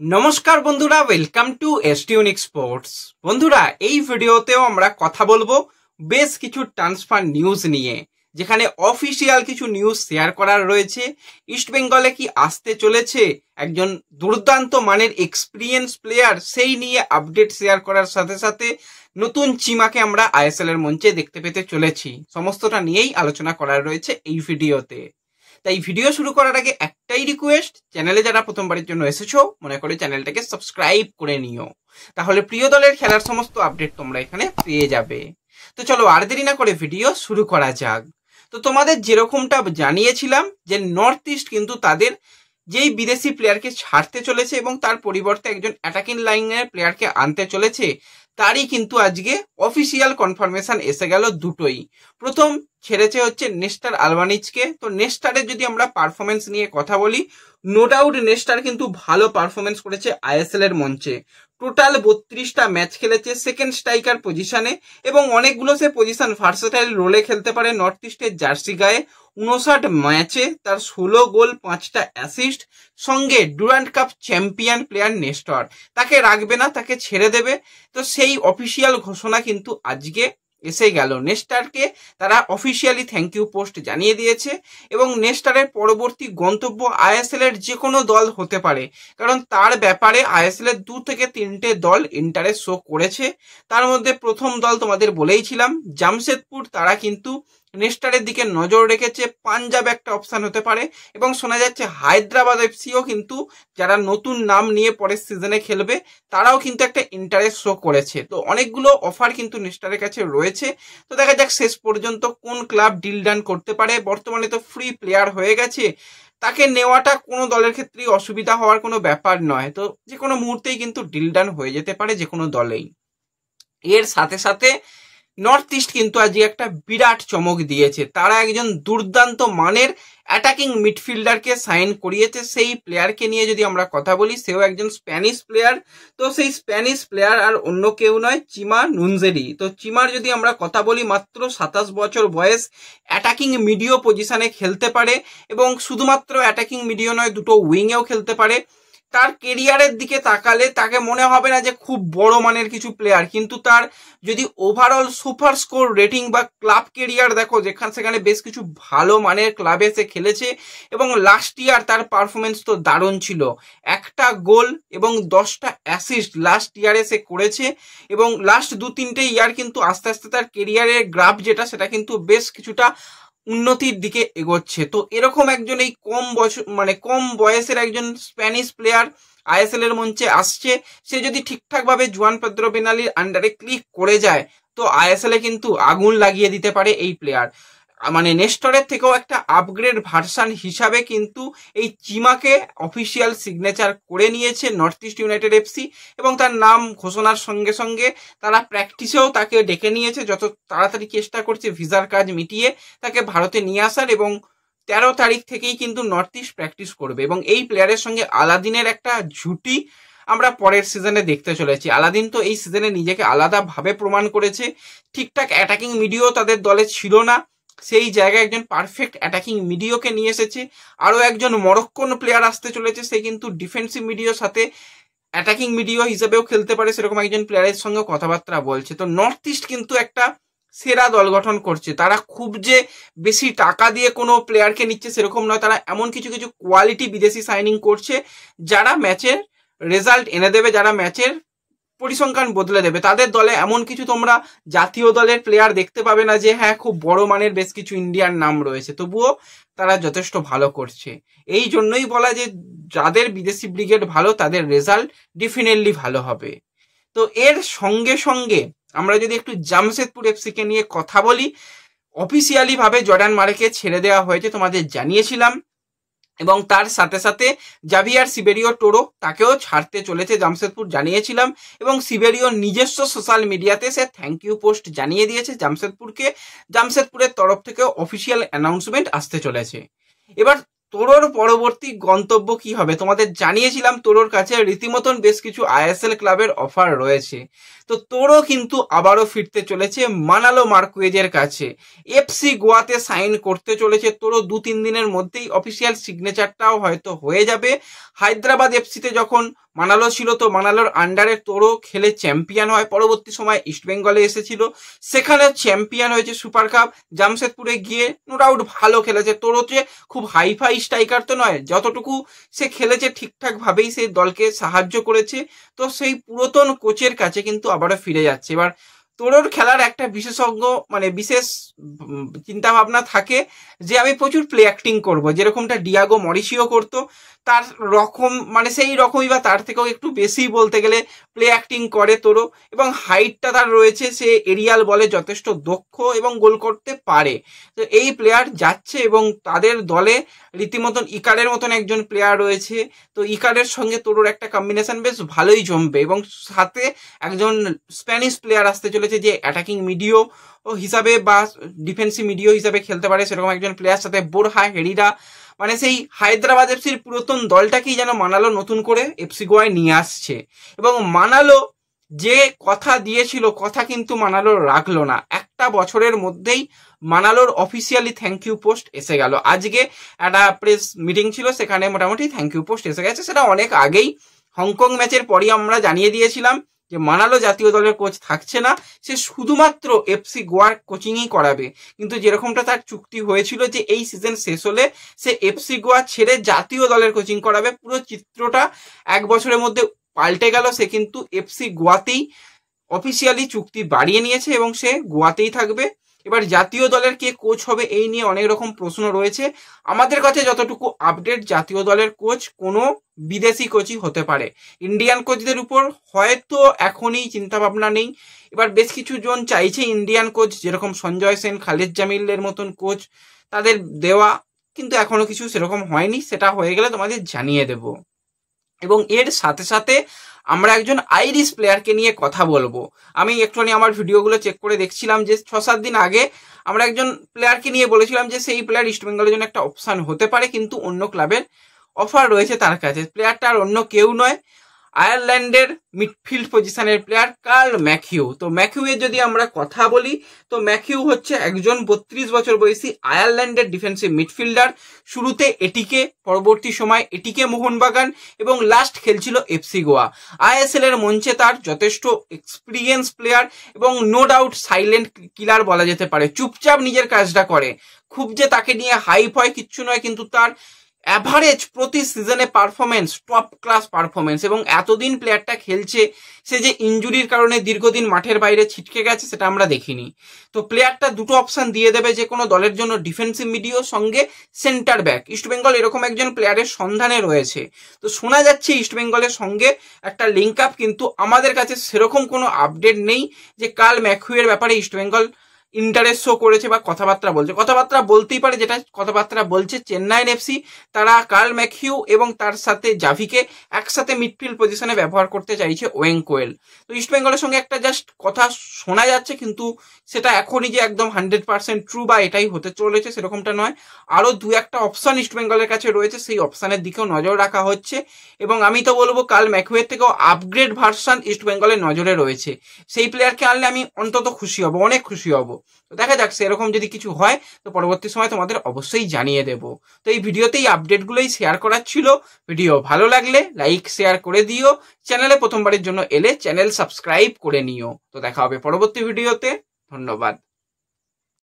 নমস্কার বন্ধুরা, welcome to এসটিউনিক sports. বন্ধুরা, এই ভিডিওতেও আমরা কথা বলবো বেশ কিছু ট্রান্সফার নিউজ নিয়ে, যেখানে অফিসিয়াল কিছু নিউজ শেয়ার করার রয়েছে। ইস্ট বেঙ্গলে কি আসতে চলেছে একজন দুর্দান্ত মানের এক্সপিরিয়েন্স প্লেয়ার, সেই নিয়ে আপডেট শেয়ার করার সাথে সাথে নতুন চিমাকে আমরা আইএসএল এর মঞ্চে দেখতে পেতে চলেছি। সমস্তটা নিয়েই আলোচনা করার রয়েছে এই ভিডিওতে। তাই ভিডিও শুরু করার আগে একটাই রিকোয়েস্ট, চ্যানেলে যারা প্রথমবারের জন্য এসেছো মনে করে চ্যানেলটাকে সাবস্ক্রাইব করে নিও, তাহলে প্রিয় দলের খেলার সমস্ত আপডেট তোমরা এখানে পেয়ে যাবে। তো চলো আর দেরি না করে ভিডিও শুরু করা যাক। তো তোমাদের যেরকমটা জানিয়েছিলাম যে নর্থ ইস্ট কিন্তু তাদের যেই বিদেশি প্লেয়ারকে ছাড়তে চলেছে এবং তার পরিবর্তে একজন অ্যাটাকিং লাইনের প্লেয়ারকে আনতে চলেছে, তারই কিন্তু আজকে অফিসিয়াল কনফার্মেশন এসে গেল দুটোই। প্রথম ছেড়েছে হচ্ছে নেস্টার আলবানিজকে। তো নেস্টারের যদি আমরা পারফরমেন্স নিয়ে কথা বলি, নো ডাউট নেস্টার কিন্তু ভালো পারফরমেন্স করেছে আইএসএল এর মঞ্চে। টোটাল 32টা ম্যাচ খেলেছে সেকেন্ড স্ট্রাইকার পজিশনে এবং অনেকগুলো সে পজিশন ভার্সেটাইল রোলে খেলতে পারে। নর্থ ইস্টের জার্সি গায়ে 59 ম্যাচে তার 16 গোল 5টা অ্যাসিস্ট, সঙ্গে Durand cup champion player Nestor. তাকে রাখবে না, তাকে ছেড়ে দেবে। তো সেই অফিসিয়াল ঘোষণা কিন্তু আজকে এসে গেল। নেস্টারকে তারা অফিসিয়ালি থ্যাংক ইউ পোস্ট জানিয়ে দিয়েছে এবং নেস্টারের পরবর্তী গন্তব্য আইএসএল এর যে কোনো দল হতে পারে, কারণ তার ব্যাপারে আইএসএল এর 2 থেকে 3টে দল ইন্টারেস্ট শো করেছে। তার মধ্যে প্রথম দল তোমাদের বলেইছিলাম জামশেদপুর, তারা কিন্তু নেস্টারের দিকে নজর রেখেছে। পাঞ্জাব একটা অপশন হতে পারে এবং শোনা যাচ্ছে হায়দ্রাবাদ এফসিও কিন্তু, যারা নতুন নাম নিয়ে পরের সিজনে খেলবে, তারাও কিন্তু একটা ইন্টারেস্ট শো করেছে। তো অনেকগুলো অফার কিন্তু নেস্টারের কাছে রয়েছে। তো দেখা যাক শেষ পর্যন্ত কোন ক্লাব ডিল ডান করতে পারে। বর্তমানে তো ফ্রি প্লেয়ার হয়ে গেছে, তাকে নেওয়াটা কোনো দলের ক্ষেত্রেই অসুবিধা হওয়ার কোনো ব্যাপার নয়। তো যে কোনো মুহূর্তেই কিন্তু ডিল ডান হয়ে যেতে পারে যে কোনো দলেই। এর সাথে সাথে নর্থ ইস্ট কিন্তু আজকে একটা বিরাট চমক দিয়েছে। তারা একজন দুর্দান্ত মানের অ্যাটাকিং মিডফিল্ডারকে সাইন করিয়েছে। সেই প্লেয়ারকে নিয়ে যদি আমরা কথা বলি, সেও একজন স্প্যানিশ প্লেয়ার। তো সেই স্প্যানিশ প্লেয়ার আর অন্য কেউ নয়, চিমা নুনজেরি। তো চিমার যদি আমরা কথা বলি, মাত্র 27 বছর বয়স, অ্যাটাকিং মিডিও পজিশনে খেলতে পারে এবং শুধুমাত্র অ্যাটাকিং মিডিও নয়, দুটো উইংয়েও খেলতে পারে। তার কেরিয়ারের দিকে তাকালে তাকে মনে হবে না যে খুব বড় মানের কিছু প্লেয়ার, কিন্তু তার যদি ওভারঅল সুপার স্কোর রেটিং বা ক্লাব কেরিয়ার দেখো, সেখানে বেশ কিছু ভালো মানের ক্লাবে সে খেলেছে এবং লাস্ট ইয়ার তার পারফরমেন্স তো দারুণ ছিল। 1টা গোল এবং 10টা অ্যাসিস্ট লাস্ট ইয়ারে সে করেছে এবং লাস্ট 2-3টে ইয়ার কিন্তু আস্তে আস্তে তার কেরিয়ারের গ্রাফ যেটা, সেটা কিন্তু বেশ কিছুটা উন্নতির দিকে এগোচ্ছে। তো এরকম একজন এই কম বয়সের একজন স্প্যানিশ প্লেয়ার আইএসএল এর মঞ্চে আসছে, সে যদি ঠিকঠাক ভাবে জুয়ান পেদ্রো বেনালির আন্ডারে ক্লিক করে যায়, তো আইএসএল এ কিন্তু আগুন লাগিয়ে দিতে পারে এই প্লেয়ার। নেস্টরের থেকেও একটা আপগ্রেড ভার্সন হিসাবে কিন্তু এই চিমাকে অফিসিয়াল সিগনেচার করে নিয়েছে নর্থ ইস্ট ইউনাইটেড এফসি এবং তার নাম ঘোষণার সঙ্গে সঙ্গে তারা প্র্যাকটিসেও তাকে ডেকে নিয়েছে। যত তাড়াতাড়ি চেষ্টা করছে ভিসার কাজ মিটিয়ে তাকে ভারতে নিয়ে আসার, এবং 13 তারিখ থেকেই কিন্তু নর্থ ইস্ট প্র্যাকটিস করবে এবং এই প্লেয়ারের সঙ্গে আলাদিনের একটা জুটি আমরা পরের সিজনে দেখতে চলেছি। আলাদিন তো এই সিজনে নিজেকে আলাদাভাবে প্রমাণ করেছে। ঠিকঠাক অ্যাটাকিং মিডিও তাদের দলে ছিল না, সেই জায়গায় একজন পারফেক্ট অ্যাটাকিং মিডিওকে নিয়ে এসেছে। আরও একজন মরক্কোন প্লেয়ার আসতে চলেছে, সে কিন্তু ডিফেন্সিভ মিডিওর সাথে অ্যাটাকিং মিডিও হিসেবেও খেলতে পারে, সেরকম একজন প্লেয়ারের সঙ্গে কথাবার্তা বলছে। তো নর্থ ইস্ট কিন্তু একটা সেরা দল গঠন করছে। তারা খুব যে বেশি টাকা দিয়ে কোনো প্লেয়ারকে নিচ্ছে সেরকম নয়, তারা এমন কিছু কিছু কোয়ালিটি বিদেশি সাইনিং করছে যারা ম্যাচের রেজাল্ট এনে দেবে, যারা ম্যাচের পরিসংখ্যান বদলে দেবে। তাদের দলে এমন কিছু তোমরা জাতীয় দলের প্লেয়ার দেখতে পাবে না যে হ্যাঁ খুব বড় মানের বেশ কিছু ইন্ডিয়ান নাম রয়েছে, তবুও তারা যথেষ্ট ভালো করছে। এই জন্যই বলা যে যাদের বিদেশি ব্রিগেড ভালো, তাদের রেজাল্ট ডেফিনেটলি ভালো হবে। তো এর সঙ্গে সঙ্গে আমরা যদি একটু জামশেদপুর এফসিকে নিয়ে কথা বলি, অফিসিয়ালি ভাবে জর্ডান মারেকে ছেড়ে দেওয়া হয়েছে, তোমাদের জানিয়েছিলাম, এবং তার সাথে সাথে জাভিয়ার সিবেরিও টোরো, তাকেও ছাড়তে চলেছে জামশেদপুর, জানিয়েছিলাম। এবং সিবেরিও নিজস্ব সোশ্যাল মিডিয়াতে সে থ্যাংক ইউ পোস্ট জানিয়ে দিয়েছে জামশেদপুরকে। জামশেদপুরের তরফ থেকেও অফিসিয়াল অ্যানাউন্সমেন্ট আসতে চলেছে। এবার তোরোর পরবর্তী গন্তব্য কি হবে তোমাদের জানিয়েছিলাম। তোরোর কাছে রীতিমতন বেশ কিছু আইএসএল ক্লাবের অফার রয়েছে। তো তোরো কিন্তু আবারও ফিরতে চলেছে মানালো মার্কুয়েজের কাছে। এফসি গোয়াতে সাইন করতে চলেছে তোরো 2-3 দিনের মধ্যেই। অফিসিয়াল সিগনেচারটাও হয়তো হয়ে যাবে। হায়দ্রাবাদ এফসিতে যখন মানালো ছিল, তো মানালোর আন্ডারে তোরও খেলে চ্যাম্পিয়ন হয়, পরবর্তী সময় ইস্টবেঙ্গলে এসেছিল, সেখানে চ্যাম্পিয়ন হয়েছে সুপার কাপ। জামশেদপুরে গিয়ে নো ডাউট ভালো খেলেছে, তোরও যে খুব হাইফাই স্ট্রাইকার তো নয়, যতটুকু সে খেলেছে ঠিকঠাক ভাবেই সেই দলকে সাহায্য করেছে। তো সেই পুরাতন কোচের কাছে কিন্তু আবারও ফিরে যাচ্ছে। এবার তোরোর খেলার একটা বিশেষজ্ঞ মানে বিশেষ চিন্তা ভাবনা থাকে যে আমি প্রচুর প্লে অ্যাক্টিং করবো, যেরকমটা ডিয়াগো মরিসিও করতো, তার রকম মানে সেই রকমই বা তার থেকেও একটু বেশি বলতে গেলে প্লে অ্যাক্টিং করে তোরো, এবং হাইটটা তার রয়েছে, সে এরিয়াল বলে যথেষ্ট দক্ষ এবং গোল করতে পারে। তো এই প্লেয়ার যাচ্ছে এবং তাদের দলে রীতিমতন ইকারের মতন একজন প্লেয়ার রয়েছে, তো ইকারের সঙ্গে তোরোর একটা কম্বিনেশন বেশ ভালোই জমবে, এবং সাথে একজন স্প্যানিশ প্লেয়ার আসতে চলেছে যে অ্যাটাকিং মিডিও হিসাবে বা ডিফেন্সিভ মিডিও হিসাবে খেলতে পারে, সেরকম একজন প্লেয়ার, সাথে বোরহা হেরিরা, মানে সেই হায়দ্রাবাদ এফসির পুরাতন দলটাকেই যেন মানালো নতুন করে এফসি গোয়ায় নিয়ে আসছে। এবং মানালো যে কথা দিয়েছিল কথা কিন্তু মানালো রাখলো না, একটা বছরের মধ্যেই মানালোর অফিসিয়ালি থ্যাংক ইউ পোস্ট এসে গেল। আজকে একটা প্রেস মিটিং ছিল, সেখানে মোটামুটি থ্যাংক ইউ পোস্ট এসে গেছে, সেটা অনেক আগেই হংকং ম্যাচের পরই আমরা জানিয়ে দিয়েছিলাম যে মানালো জাতীয় দলের কোচ থাকছে না, সে শুধুমাত্র এফসি গোয়ার কোচিংই করাবে। কিন্তু যেরকমটা তার চুক্তি হয়েছিল যে এই সিজন শেষ হলে সে এফসি গোয়া ছেড়ে জাতীয় দলের কোচিং করাবে, পুরো চিত্রটা এক বছরের মধ্যে পাল্টে গেল। সে কিন্তু এফসি গোয়াতেই অফিসিয়ালি চুক্তি বাড়িয়ে নিয়েছে এবং সে গোয়াতেই থাকবে। এবার জাতীয় দলের কে কোচ হবে এই নিয়ে অনেক রকম প্রশ্ন রয়েছে। আমাদের কাছে যতটুকু আপডেট, জাতীয় দলের কোচ কোনো বিদেশি কোচই হতে পারে, ইন্ডিয়ান কোচদের উপর হয়তো এখনই চিন্তা ভাবনা নেই। এবার বেশ কিছু জন চাইছে ইন্ডিয়ান কোচ, যেরকম সঞ্জয় সেন, খালিদ জামিলের মতন কোচ তাদের দেওয়া, কিন্তু এখনো কিছু সেরকম হয়নি, সেটা হয়ে গেলে তোমাদের জানিয়ে দেব। এবং এর সাথে সাথে আমরা একজন আইরিশ প্লেয়ারকে নিয়ে কথা বলবো। আমি একটুখানি আমার ভিডিওগুলো চেক করে দেখছিলাম যে 6-7 দিন আগে আমরা একজন প্লেয়ারকে নিয়ে বলেছিলাম যে সেই প্লেয়ার ইস্টবেঙ্গলের জন্য একটা অপশান হতে পারে, কিন্তু অন্য ক্লাবের অফার রয়েছে তার কাছে। প্লেয়ারটা আর অন্য কেউ নয়, আয়ারল্যান্ডের মিডফিল্ড পজিশনের প্লেয়ার কার্ল ম্যাকিউ। তো ম্যাকিউ এর যদি আমরা কথা বলি, তো ম্যাকিউ হচ্ছে একজন 32 বছর বয়সী আয়ারল্যান্ডের ডিফেন্সিভ মিডফিল্ডার। শুরুতে এটিকে, পরবর্তী সময় এটিকে মোহনবাগান, এবং লাস্ট খেলছিল এফসি গোয়া। আইএসএল এর মঞ্চে তার যথেষ্ট এক্সপিরিয়েন্স প্লেয়ার, এবং নো ডাউট সাইলেন্ট কিলার বলা যেতে পারে, চুপচাপ নিজের কাজটা করে, খুব যে তাকে নিয়ে হাইপ হয় কিচ্ছু নয়, কিন্তু তার অ্যাভারেজ প্রতি সিজনে পারফরমেন্স টপ ক্লাস পারফরমেন্স। এবং এতদিন প্লেয়ারটা খেলছে, সে যে ইনজুরির কারণে দীর্ঘদিন মাঠের বাইরে ছিটকে গেছে সেটা আমরা দেখিনি। তো প্লেয়ারটা দুটো অপশন দিয়ে দেবে যে কোনো দলের জন্য, ডিফেন্সিভ মিডিও সঙ্গে সেন্টার ব্যাক। ইস্টবেঙ্গল এরকম একজন প্লেয়ারের সন্ধানে রয়েছে। তো শোনা যাচ্ছে ইস্টবেঙ্গলের সঙ্গে একটা লিঙ্ক আপ, কিন্তু আমাদের কাছে সেরকম কোনো আপডেট নেই যে কার্ল ম্যাকিউয়ের ব্যাপারে ইস্টবেঙ্গল ইন্টারেস্ট শো করেছে বা কথাবার্তা বলছে। কথাবার্তা বলতেই পারে, যেটা কথাবার্তা বলছে চেন্নাইন এফসি, তারা কার্ল ম্যাকিউ এবং তার সাথে জাভিকে একসাথে মিডফিল্ড পজিশনে ব্যবহার করতে চাইছে ওয়েং কোয়েল। তো ইস্টবেঙ্গলের সঙ্গে একটা জাস্ট কথা শোনা যাচ্ছে, কিন্তু সেটা এখনই যে একদম 100% ট্রু বা এটাই হতে চলেছে সেরকমটা নয়। আরও 2-1টা অপশন ইস্টবেঙ্গলের কাছে রয়েছে, সেই অপশানের দিকেও নজর রাখা হচ্ছে। এবং আমি তো বলবো কার্ল ম্যাকিউয়ের থেকেও আপগ্রেড ভার্সন ইস্টবেঙ্গলের নজরে রয়েছে। সেই প্লেয়ারকে আনলে আমি অন্তত খুশি হব, অনেক খুশি হব। তো দেখা যাক সেরকম যদি কিছু হয় তো পরবর্তী সময় তোমাদের অবশ্যই জানিয়ে দেব। তো এই ভিডিওতেই আপডেটগুলোই শেয়ার করার ছিল। ভিডিও ভালো লাগলে লাইক শেয়ার করে দিও, চ্যানেলে প্রথমবারের জন্য এলে চ্যানেল সাবস্ক্রাইব করে নিও। তো দেখা হবে পরবর্তী ভিডিওতে, ধন্যবাদ।